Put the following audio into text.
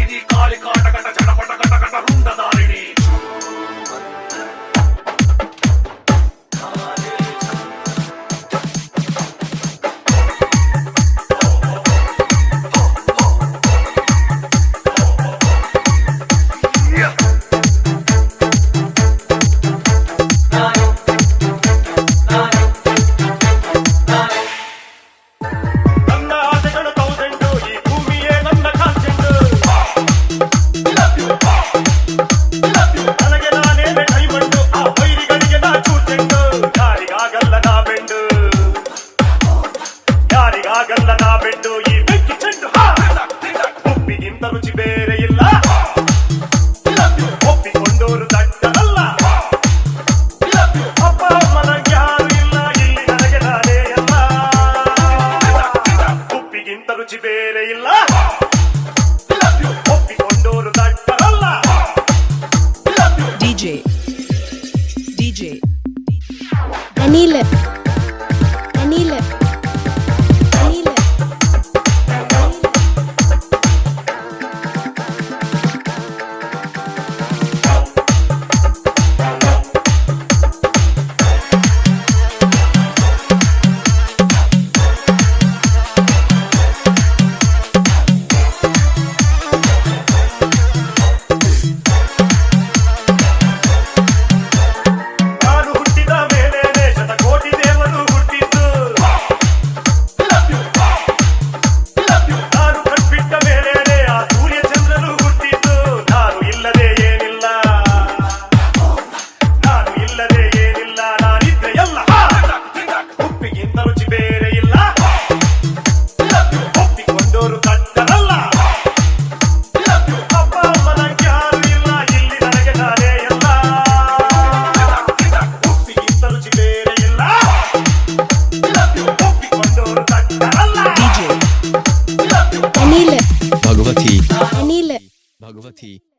ఇది కాలి కాటకట చటపట కటకట రుండదారిణి ಗಲ್ಲನ ಬೆಂಡು ಈ ಬೆಂಕಿ ಚೆಂಡು ಉಪ್ಪಿಗಿಂತ ರುಚಿ ಬೇರೆ ಇಲ್ಲ ಒಪ್ಪಿಕೊಂಡೋರು ದಡ್ಡರಲ್ಲ ಅಪ್ಪ ಅಮ್ಮನ ಯಾರು ಇಲ್ಲ ಇಲ್ಲಿ ನನಗೆ ನಾನೇ ಎಲ್ಲ ಉಪ್ಪಿಗಿಂತ ರುಚಿ ಬೇರೆ ಇಲ್ಲ ಒಪ್ಪಿಕೊಂಡೋರು ದಡ್ಡರಲ್ಲ DJ ಅನಿಲ್ Bhagwati